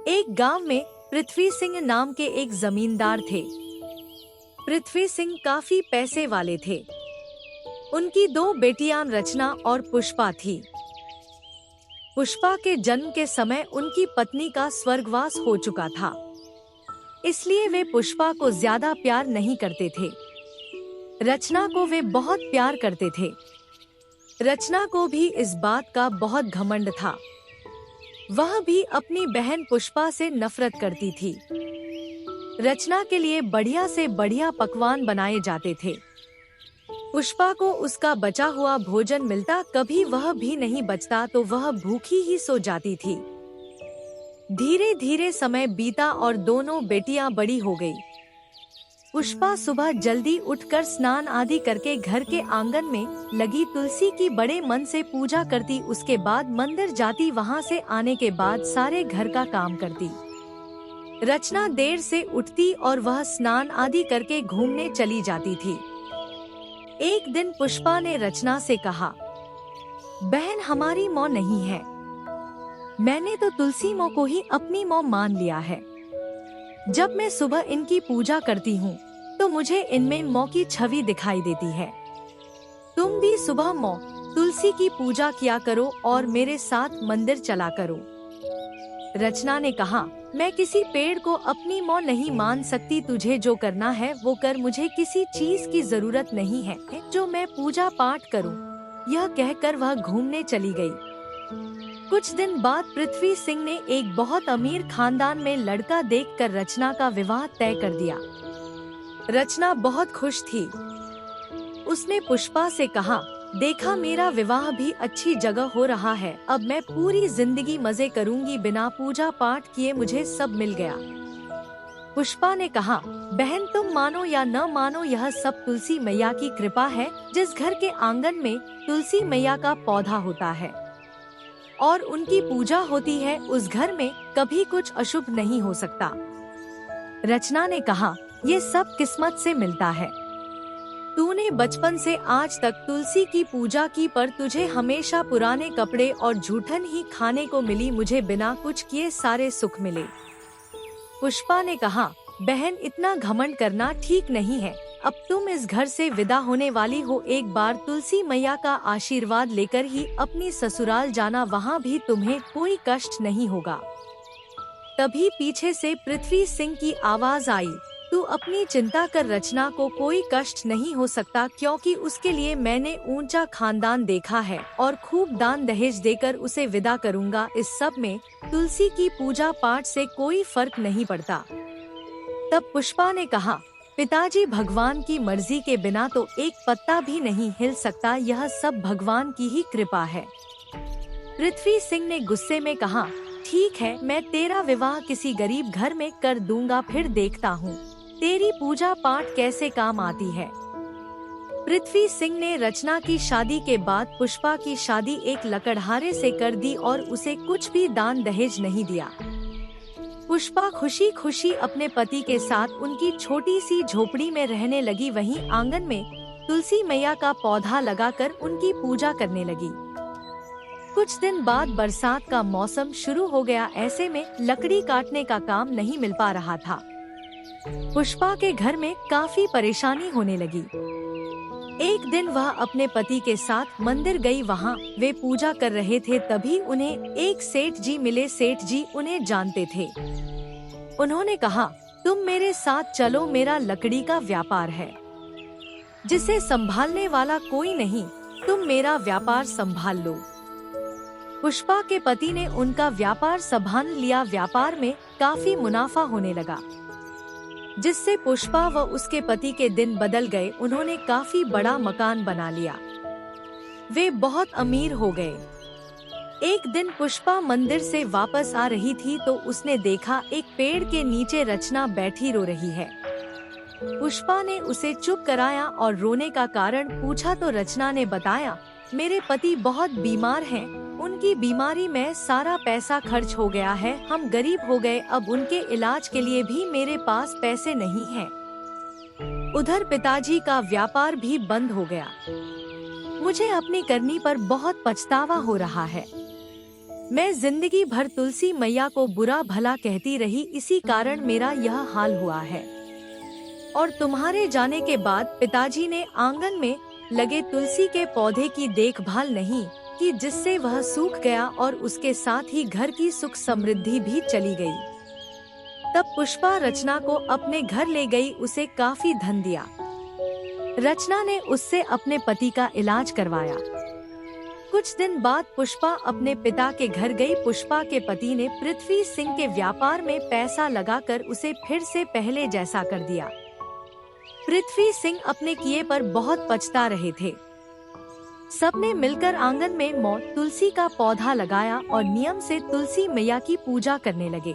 एक गांव में पृथ्वी सिंह नाम के एक जमींदार थे। पृथ्वी सिंह काफी पैसे वाले थे। उनकी दो बेटियां रचना और पुष्पा थी। पुष्पा के जन्म के समय उनकी पत्नी का स्वर्गवास हो चुका था, इसलिए वे पुष्पा को ज्यादा प्यार नहीं करते थे। रचना को वे बहुत प्यार करते थे। रचना को भी इस बात का बहुत घमंड था। वह भी अपनी बहन पुष्पा से नफरत करती थी। रचना के लिए बढ़िया से बढ़िया पकवान बनाए जाते थे। पुष्पा को उसका बचा हुआ भोजन मिलता, कभी वह भी नहीं बचता तो वह भूखी ही सो जाती थी। धीरे धीरे समय बीता और दोनों बेटियां बड़ी हो गई। पुष्पा सुबह जल्दी उठकर स्नान आदि करके घर के आंगन में लगी तुलसी की बड़े मन से पूजा करती। उसके बाद मंदिर जाती, वहां से आने के बाद सारे घर का काम करती। रचना देर से उठती और वह स्नान आदि करके घूमने चली जाती थी। एक दिन पुष्पा ने रचना से कहा, बहन हमारी माँ नहीं है। मैंने तो तुलसी माँ को ही अपनी माँ मान लिया है। जब मैं सुबह इनकी पूजा करती हूँ तो मुझे इनमें माँ की छवि दिखाई देती है। तुम भी सुबह माँ तुलसी की पूजा किया करो और मेरे साथ मंदिर चला करो। रचना ने कहा, मैं किसी पेड़ को अपनी माँ नहीं मान सकती। तुझे जो करना है वो कर, मुझे किसी चीज की जरूरत नहीं है जो मैं पूजा पाठ करूं। यह कहकर वह घूमने चली गई। कुछ दिन बाद पृथ्वी सिंह ने एक बहुत अमीर खानदान में लड़का देखकर रचना का विवाह तय कर दिया। रचना बहुत खुश थी। उसने पुष्पा से कहा, देखा मेरा विवाह भी अच्छी जगह हो रहा है। अब मैं पूरी जिंदगी मजे करूंगी। बिना पूजा पाठ किए मुझे सब मिल गया। पुष्पा ने कहा, बहन तुम मानो या न मानो यह सब तुलसी मैया की कृपा है। जिस घर के आंगन में तुलसी मैया का पौधा होता है और उनकी पूजा होती है, उस घर में कभी कुछ अशुभ नहीं हो सकता। रचना ने कहा, ये सब किस्मत से मिलता है। तूने बचपन से आज तक तुलसी की पूजा की, पर तुझे हमेशा पुराने कपड़े और जूठन ही खाने को मिली। मुझे बिना कुछ किए सारे सुख मिले। पुष्पा ने कहा, बहन इतना घमंड करना ठीक नहीं है। अब तुम इस घर से विदा होने वाली हो। एक बार तुलसी मैया का आशीर्वाद लेकर ही अपनी ससुराल जाना, वहाँ भी तुम्हें कोई कष्ट नहीं होगा। तभी पीछे से पृथ्वी सिंह की आवाज आई, तू अपनी चिंता कर, रचना को कोई कष्ट नहीं हो सकता, क्योंकि उसके लिए मैंने ऊंचा खानदान देखा है और खूब दान दहेज देकर उसे विदा करूंगा। इस सब में तुलसी की पूजा पाठ से कोई फर्क नहीं पड़ता। तब पुष्पा ने कहा, पिताजी भगवान की मर्जी के बिना तो एक पत्ता भी नहीं हिल सकता। यह सब भगवान की ही कृपा है। पृथ्वी सिंह ने गुस्से में कहा, ठीक है, मैं तेरा विवाह किसी गरीब घर में कर दूंगा, फिर देखता हूँ तेरी पूजा पाठ कैसे काम आती है। पृथ्वी सिंह ने रचना की शादी के बाद पुष्पा की शादी एक लकड़हारे से कर दी और उसे कुछ भी दान दहेज नहीं दिया। पुष्पा खुशी खुशी अपने पति के साथ उनकी छोटी सी झोपड़ी में रहने लगी। वहीं आंगन में तुलसी मैया का पौधा लगाकर उनकी पूजा करने लगी। कुछ दिन बाद बरसात का मौसम शुरू हो गया। ऐसे में लकड़ी काटने का काम नहीं मिल पा रहा था। पुष्पा के घर में काफी परेशानी होने लगी। एक दिन वह अपने पति के साथ मंदिर गई। वहाँ वे पूजा कर रहे थे, तभी उन्हें एक सेठ जी मिले। सेठ जी उन्हें जानते थे। उन्होंने कहा, तुम मेरे साथ चलो, मेरा लकड़ी का व्यापार है जिसे संभालने वाला कोई नहीं। तुम मेरा व्यापार संभाल लो। पुष्पा के पति ने उनका व्यापार संभाल लिया। व्यापार में काफी मुनाफा होने लगा, जिससे पुष्पा व उसके पति के दिन बदल गए। उन्होंने काफी बड़ा मकान बना लिया। वे बहुत अमीर हो गए। एक दिन पुष्पा मंदिर से वापस आ रही थी तो उसने देखा एक पेड़ के नीचे रचना बैठी रो रही है। पुष्पा ने उसे चुप कराया और रोने का कारण पूछा तो रचना ने बताया, मेरे पति बहुत बीमार हैं। उनकी बीमारी में सारा पैसा खर्च हो गया है। हम गरीब हो गए। अब उनके इलाज के लिए भी मेरे पास पैसे नहीं हैं। उधर पिताजी का व्यापार भी बंद हो गया। मुझे अपनी करनी पर बहुत पछतावा हो रहा है। मैं जिंदगी भर तुलसी मैया को बुरा भला कहती रही, इसी कारण मेरा यह हाल हुआ है। और तुम्हारे जाने के बाद पिताजी ने आंगन में लगे तुलसी के पौधे की देखभाल नहीं की, जिससे वह सूख गया और उसके साथ ही घर की सुख समृद्धि भी चली गई। तब पुष्पा रचना को अपने घर ले गई, उसे काफी धन दिया। रचना ने उससे अपने पति का इलाज करवाया। कुछ दिन बाद पुष्पा अपने पिता के घर गई। पुष्पा के पति ने पृथ्वी सिंह के व्यापार में पैसा लगाकर उसे फिर से पहले जैसा कर दिया। पृथ्वी सिंह अपने किए पर बहुत पछता रहे थे। सबने मिलकर आंगन में तुलसी का पौधा लगाया और नियम से तुलसी मैया की पूजा करने लगे।